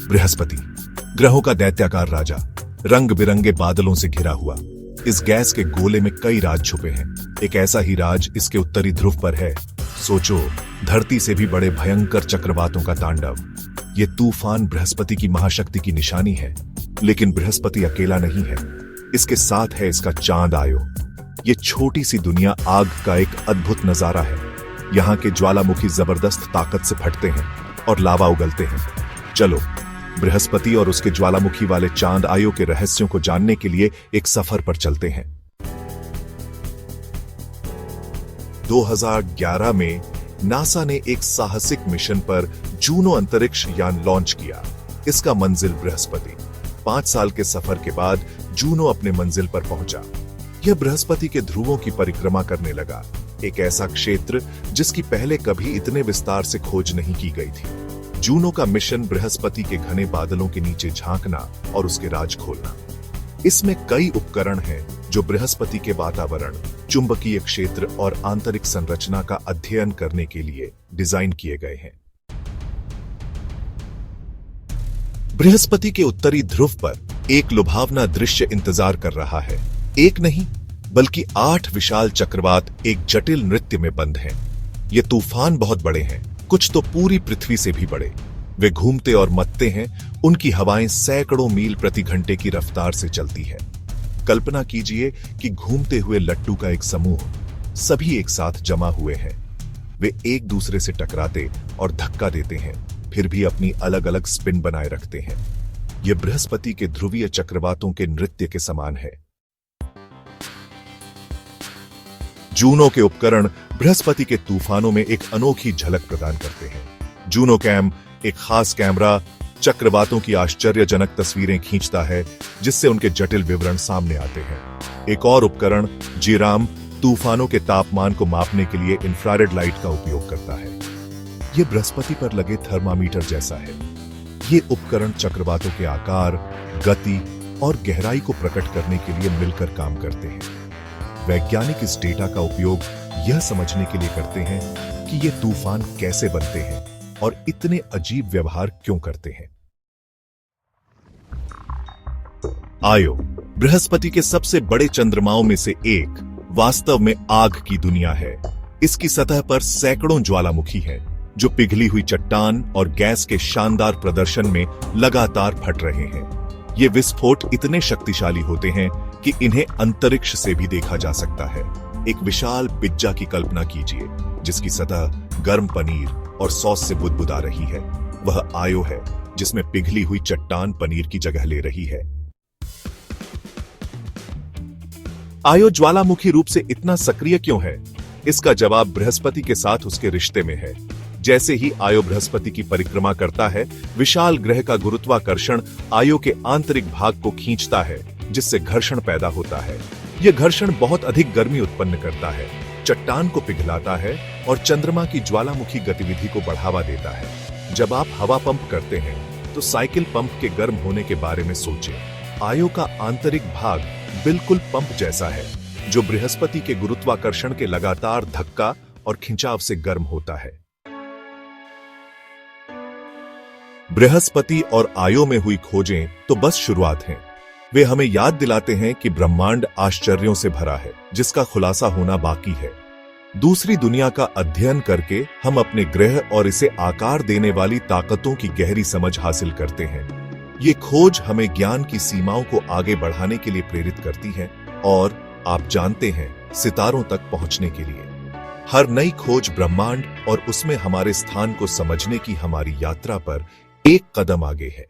बृहस्पति, ग्रहों का दैत्याकार राजा, रंग बिरंगे बादलों से घिरा हुआ। इस गैस के गोले में कई राज छुपे हैं। एक ऐसा ही राज इसके उत्तरी ध्रुव पर है। सोचो, धरती से भी बड़े भयंकर चक्रवातों का तांडव। ये तूफान बृहस्पति की महाशक्ति की निशानी है। लेकिन बृहस्पति अकेला नहीं है, इसके साथ है इसका चांद आयो। ये छोटी सी दुनिया आग का एक अद्भुत नजारा है। यहाँ के ज्वालामुखी जबरदस्त ताकत से फटते हैं और लावा उगलते हैं। चलो, बृहस्पति और उसके ज्वालामुखी वाले चांद आयो के रहस्यों को जानने के लिए एक सफर पर चलते हैं। 2011 में नासा ने एक साहसिक मिशन पर जूनो अंतरिक्ष यान लॉन्च किया। इसका मंजिल बृहस्पति। 5 साल के सफर के बाद जूनो अपने मंजिल पर पहुंचा। यह बृहस्पति के ध्रुवों की परिक्रमा करने लगा, एक ऐसा क्षेत्र जिसकी पहले कभी इतने विस्तार से खोज नहीं की गई थी। जूनो का मिशन बृहस्पति के घने बादलों के नीचे झांकना और उसके राज खोलना। इसमें कई उपकरण हैं जो बृहस्पति के वातावरण, चुंबकीय क्षेत्र और आंतरिक संरचना का अध्ययन करने के लिए डिजाइन किए गए हैं। बृहस्पति के उत्तरी ध्रुव पर एक लुभावना दृश्य इंतजार कर रहा है। एक नहीं बल्कि 8 विशाल चक्रवात एक जटिल नृत्य में बंद हैं। ये तूफान बहुत बड़े हैं, कुछ तो पूरी पृथ्वी से भी बड़े। वे घूमते और मत्ते हैं, उनकी हवाएं सैकड़ों मील प्रति घंटे की रफ्तार से चलती है। कल्पना कीजिए कि घूमते हुए लट्टू का एक समूह, सभी एक साथ जमा हुए हैं। वे एक दूसरे से टकराते और धक्का देते हैं, फिर भी अपनी अलग अलग स्पिन बनाए रखते हैं। यह बृहस्पति के ध्रुवीय चक्रवातों के नृत्य के समान है। जूनो के उपकरण बृहस्पति के तूफानों में एक अनोखी झलक प्रदान करते हैं। जूनो कैम एक खास कैमरा चक्रवातों की आश्चर्यजनक तस्वीरें खींचता है, जिससे उनके जटिल विवरण सामने आते हैं। एक और उपकरण जीराम तूफानों के तापमान को मापने के लिए इंफ्रारेड लाइट का उपयोग करता है। यह बृहस्पति पर लगे थर्मामीटर जैसा है। ये उपकरण चक्रवातों के आकार, गति और गहराई को प्रकट करने के लिए मिलकर काम करते हैं। वैज्ञानिक इस डेटा का उपयोग यह समझने के लिए करते हैं कि ये तूफान कैसे बनते हैं और इतने अजीब व्यवहार क्यों करते हैं। आयो, बृहस्पति के सबसे बड़े चंद्रमाओं में से एक, वास्तव में आग की दुनिया है। इसकी सतह पर सैकड़ों ज्वालामुखी हैं, जो पिघली हुई चट्टान और गैस के शानदार प्रदर्शन में लगातार फट रहे हैं। ये विस्फोट इतने शक्तिशाली होते हैं कि इन्हें अंतरिक्ष से भी देखा जा सकता है। एक विशाल पिज्जा की कल्पना कीजिए, जिसकी सतह गर्म पनीर और सॉस से बुदबुदा रही है। वह आयो है, जिसमें पिघली हुई चट्टान पनीर की जगह ले रही है। आयो ज्वालामुखी रूप से इतना सक्रिय क्यों है? इसका जवाब बृहस्पति के साथ उसके रिश्ते में है। जैसे ही आयो बृहस्पति की परिक्रमा करता है, विशाल ग्रह का गुरुत्वाकर्षण आयो के आंतरिक भाग को खींचता है, जिससे घर्षण पैदा होता है। यह घर्षण बहुत अधिक गर्मी उत्पन्न करता है, चट्टान को पिघलाता है और चंद्रमा की ज्वालामुखी गतिविधि को बढ़ावा देता है। जब आप हवा पंप करते हैं, तो साइकिल पंप के गर्म होने के बारे में सोचें। आयो का आंतरिक भाग बिल्कुल पंप जैसा है, जो बृहस्पति के गुरुत्वाकर्षण के लगातार धक्का और खिंचाव से गर्म होता है। बृहस्पति और आयो में हुई खोजें तो बस शुरुआत हैं। वे हमें याद दिलाते हैं कि ब्रह्मांड आश्चर्यों से भरा है, जिसका खुलासा होना बाकी है। दूसरी दुनिया का अध्ययन करके हम अपने ग्रह और इसे आकार देने वाली ताकतों की गहरी समझ हासिल करते हैं। ये खोज हमें ज्ञान की सीमाओं को आगे बढ़ाने के लिए प्रेरित करती है और आप जानते हैं, सितारों तक पहुंचने के लिए। हर नई खोज ब्रह्मांड और उसमें हमारे स्थान को समझने की हमारी यात्रा पर एक कदम आगे है।